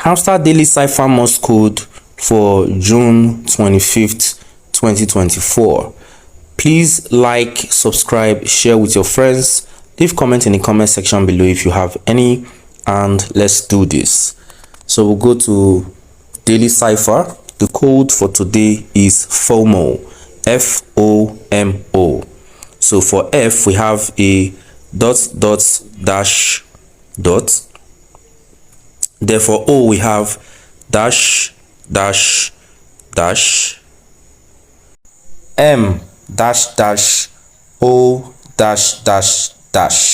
Hamster Daily cipher morse code for June 25th, 2024. Please like, subscribe, share with your friends. Leave comment in the comment section below if you have any, and let's do this. So we'll go to daily cipher. The code for today is FOMO. FOMO. So for F we have a dot dot dash dot. Therefore O we have dash dash dash. M dash dash O dash dash dash.